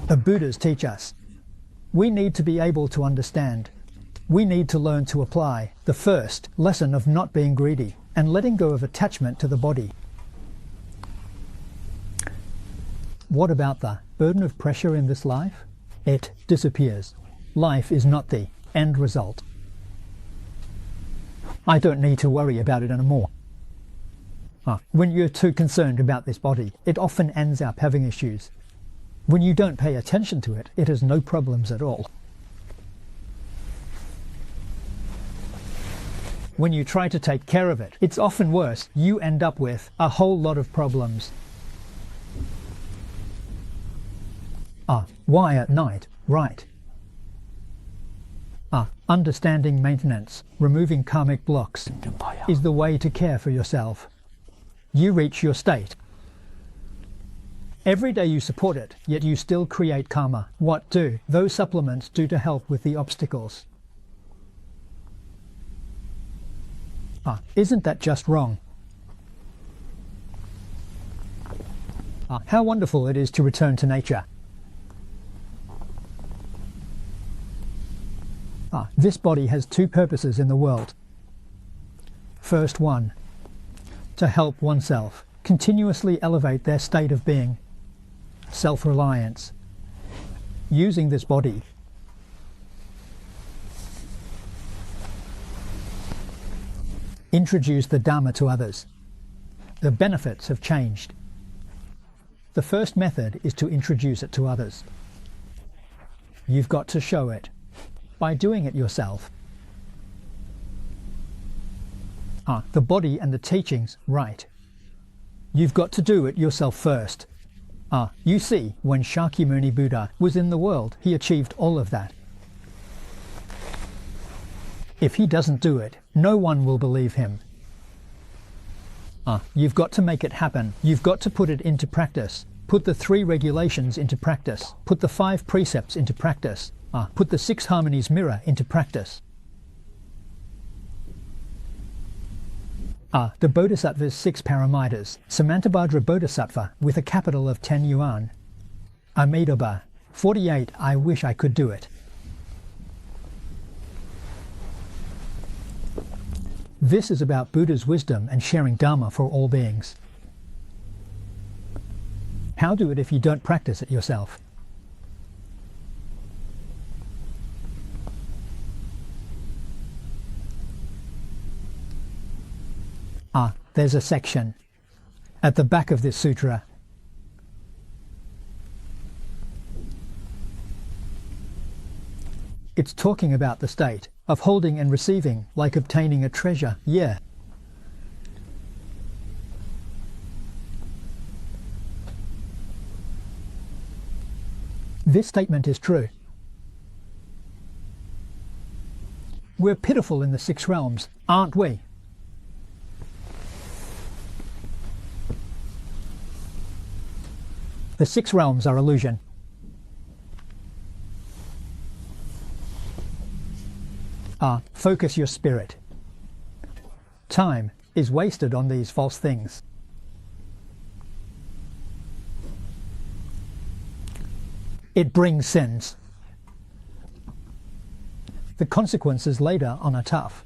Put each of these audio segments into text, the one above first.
The Buddhas teach us. We need to be able to understand. We need to learn to apply the first lesson of not being greedy and letting go of attachment to the body. What about the burden of pressure in this life? It disappears. Life is not the end result. I don't need to worry about it anymore. When you're too concerned about this body, it often ends up having issues. When you don't pay attention to it, it has no problems at all. When you try to take care of it, it's often worse. You end up with a whole lot of problems. Why at night? Right. Understanding maintenance, removing karmic blocks, is the way to care for yourself. You reach your state. Every day you support it, yet you still create karma. What do those supplements do to help with the obstacles? Isn't that just wrong? How wonderful it is to return to nature. This body has two purposes in the world. First one, to help oneself continuously elevate their state of being, self-reliance, using this body. Introduce the Dharma to others. The benefits have changed. The first method is to introduce it to others. You've got to show it by doing it yourself. The body and the teachings, right. You've got to do it yourself first. You see, when Shakyamuni Buddha was in the world, he achieved all of that. If he doesn't do it, no one will believe him. You've got to make it happen. You've got to put it into practice. Put the 3 regulations into practice. Put the 5 precepts into practice. Put the 6 harmonies mirror into practice. The Bodhisattva's 6 paramitas. Samantabhadra Bodhisattva with a capital of 10 yuan. Amitabha, 48, I wish I could do it. This is about Buddha's wisdom and sharing Dharma for all beings. How do it if you don't practice it yourself? There's a section at the back of this sutra. It's talking about the state of holding and receiving, like obtaining a treasure. Yeah. This statement is true. We're pitiful in the 6 realms, aren't we? The 6 realms are illusion. Focus your spirit. Time is wasted on these false things. It brings sins. The consequences later on are tough.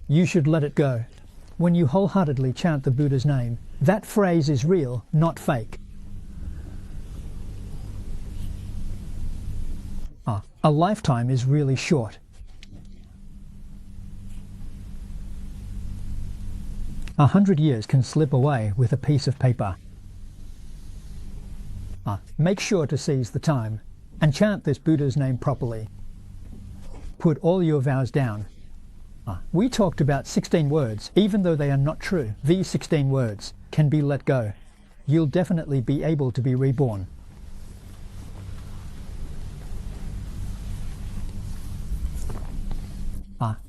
You should let it go. When you wholeheartedly chant the Buddha's name, that phrase is real, not fake. A lifetime is really short. 100 years can slip away with a piece of paper. Make sure to seize the time and chant this Buddha's name properly. Put all your vows down. We talked about 16 words. Even though they are not true, these 16 words can be let go. You'll definitely be able to be reborn.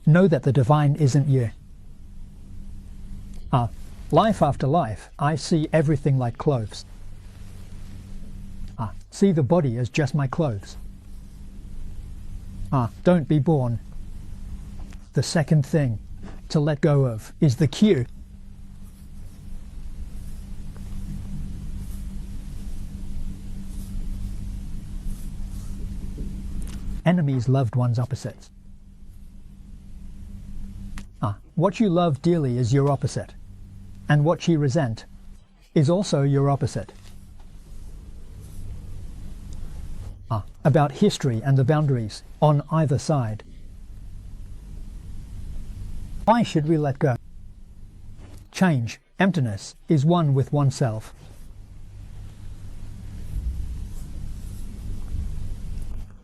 Know that the divine isn't you. Life after life, I see everything like clothes. See the body as just my clothes. Don't be born. The second thing to let go of is the queue. enemies loved one's opposites. What you love dearly is your opposite, and what you resent is also your opposite. About history and the boundaries on either side. Why should we let go? Change, emptiness, is one with oneself.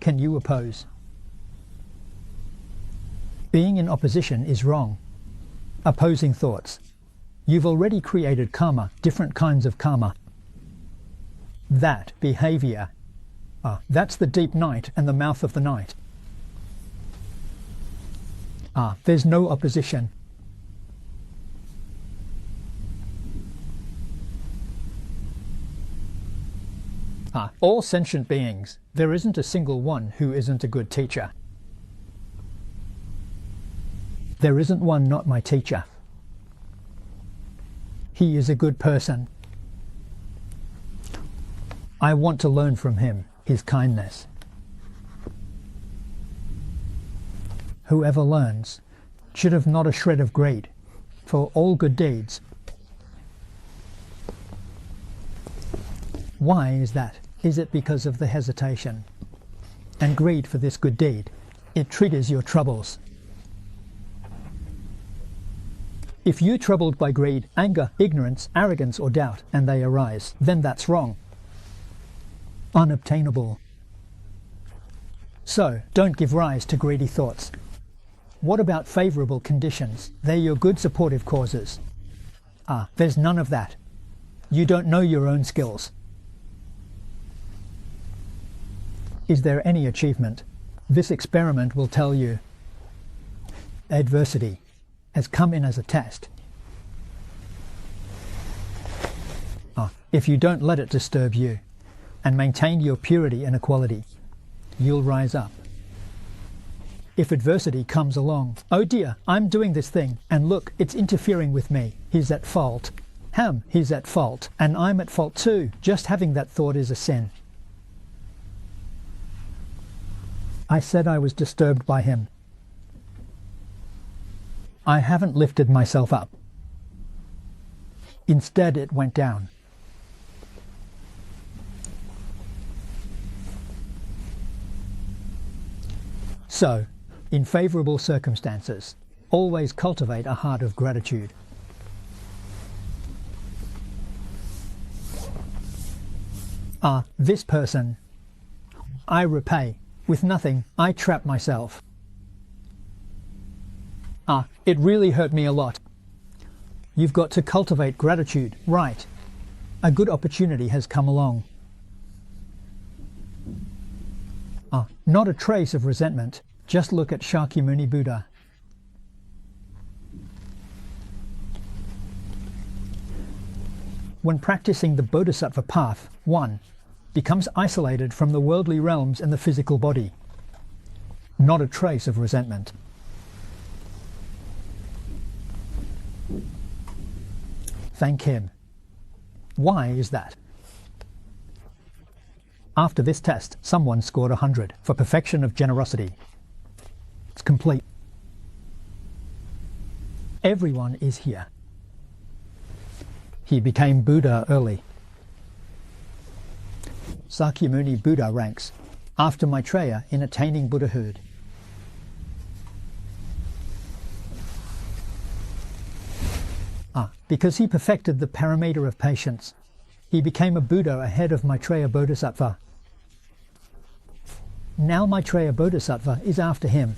Can you oppose? Being in opposition is wrong. Opposing thoughts. You've already created karma, different kinds of karma. That behavior. That's the deep night and the mouth of the night. There's no opposition. All sentient beings, there isn't a single one who isn't a good teacher. There isn't one not my teacher. He is a good person. I want to learn from him, his kindness. Whoever learns should have not a shred of greed for all good deeds. Why is that? Is it because of the hesitation and greed for this good deed? It triggers your troubles. If you're troubled by greed, anger, ignorance, arrogance, or doubt, and they arise, then that's wrong. Unobtainable. So, don't give rise to greedy thoughts. What about favorable conditions? They're your good supportive causes. There's none of that. You don't know your own skills. Is there any achievement? This experiment will tell you. Adversity has come in as a test. If you don't let it disturb you and maintain your purity and equality, you'll rise up. If adversity comes along, oh dear, I'm doing this thing, and look, it's interfering with me. He's at fault. He's at fault, and I'm at fault too. Just having that thought is a sin. I said I was disturbed by him. I haven't lifted myself up. Instead, it went down. So, in favorable circumstances, always cultivate a heart of gratitude. This person, I repay. With nothing, I trap myself. It really hurt me a lot. You've got to cultivate gratitude, right? A good opportunity has come along. Not a trace of resentment. Just look at Shakyamuni Buddha. When practicing the Bodhisattva path, one becomes isolated from the worldly realms and the physical body. Not a trace of resentment. Thank him. Why is that? After this test, someone scored 100 for perfection of generosity. It's complete. Everyone is here. He became Buddha early. Sakyamuni Buddha ranks after Maitreya in attaining Buddhahood. Because he perfected the parameter of patience, he became a Buddha ahead of Maitreya Bodhisattva. Now Maitreya Bodhisattva is after him.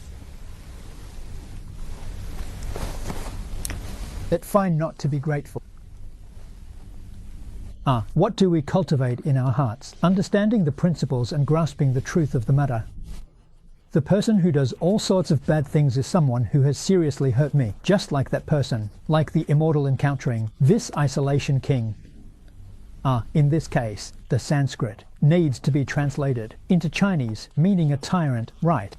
It's fine not to be grateful. What do we cultivate in our hearts? Understanding the principles and grasping the truth of the matter. The person who does all sorts of bad things is someone who has seriously hurt me, just like that person, like the immortal encountering this isolation king. In this case, the Sanskrit needs to be translated into Chinese, meaning a tyrant, right?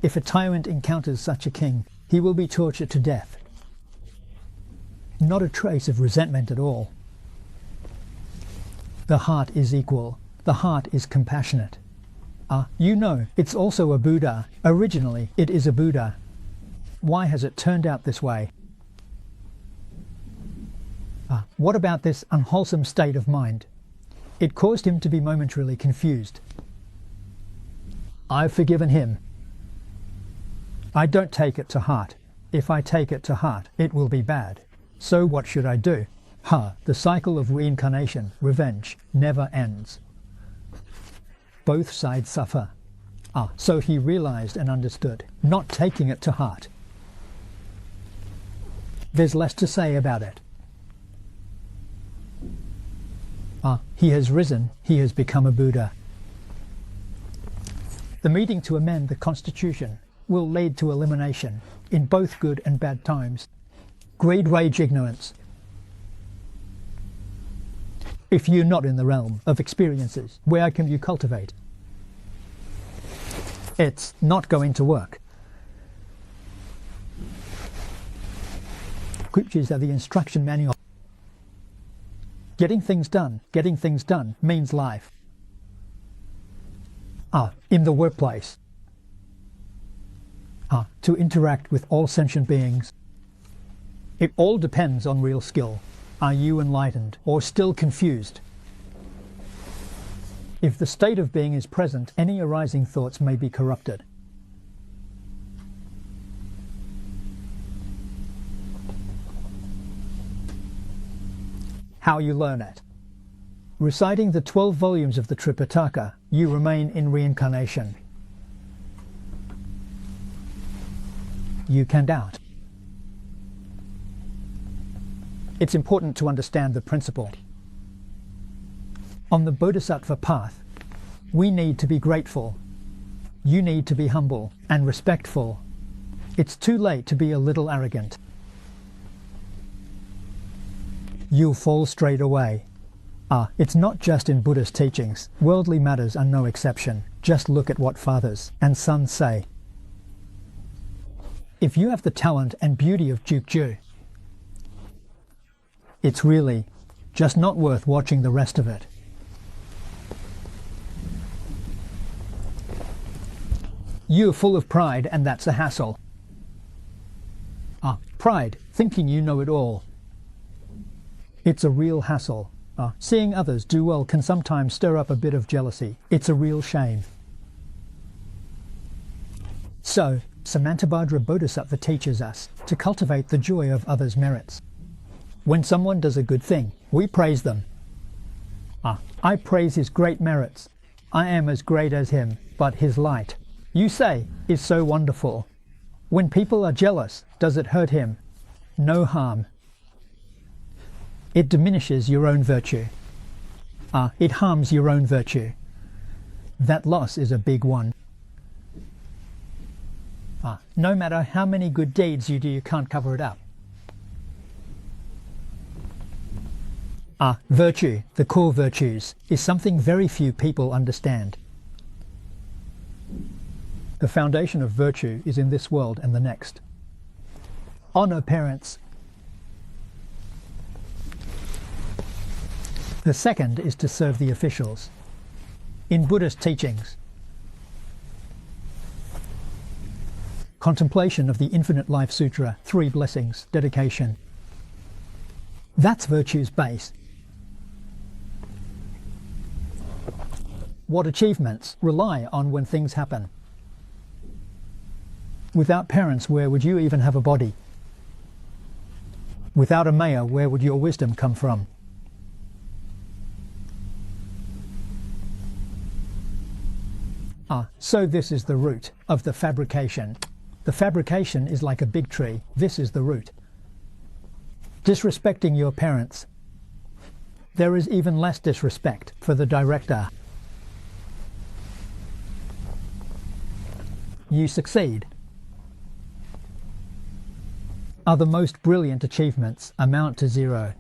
If a tyrant encounters such a king, he will be tortured to death. Not a trace of resentment at all. The heart is equal. The heart is compassionate. You know, it's also a Buddha. Originally, it is a Buddha. Why has it turned out this way? What about this unwholesome state of mind? It caused him to be momentarily confused. I've forgiven him. I don't take it to heart. If I take it to heart, it will be bad. So what should I do? The cycle of reincarnation, revenge, never ends. Both sides suffer. So he realized and understood, not taking it to heart. There's less to say about it. He has risen, he has become a Buddha. The meeting to amend the Constitution will lead to elimination, in both good and bad times. Greed, rage, ignorance. If you're not in the realm of experiences, where can you cultivate? It's not going to work. Scriptures are the instruction manual. Getting things done means life. In the workplace. To interact with all sentient beings. It all depends on real skill. Are you enlightened or still confused? If the state of being is present, any arising thoughts may be corrupted. How you learn it. Reciting the 12 volumes of the Tripitaka, you remain in reincarnation. You can doubt. It's important to understand the principle. On the Bodhisattva path, we need to be grateful. You need to be humble and respectful. It's too late to be a little arrogant. You'll fall straight away. It's not just in Buddha's teachings. Worldly matters are no exception. Just look at what fathers and sons say. If you have the talent and beauty of Jukju, it's really just not worth watching the rest of it. You're full of pride, and that's a hassle. Pride, thinking you know it all. It's a real hassle. Seeing others do well can sometimes stir up a bit of jealousy. It's a real shame. So, Samantabhadra Bodhisattva teaches us to cultivate the joy of others' merits. When someone does a good thing, we praise them. I praise his great merits. I am as great as him, but his light, you say, is so wonderful. When people are jealous, does it hurt him? No harm. It diminishes your own virtue. It harms your own virtue. That loss is a big one. No matter how many good deeds you do, you can't cover it up. Virtue, the core virtues, is something very few people understand. The foundation of virtue is in this world and the next. Honor parents. The second is to serve the officials. In Buddhist teachings, contemplation of the Infinite Life Sutra, 3 blessings, dedication. That's virtue's base. What achievements rely on when things happen? Without parents, where would you even have a body? Without a mayor, where would your wisdom come from? So this is the root of the fabrication. The fabrication is like a big tree. This is the root. Disrespecting your parents. There is even less disrespect for the director. You succeed. The most brilliant achievements amount to 0.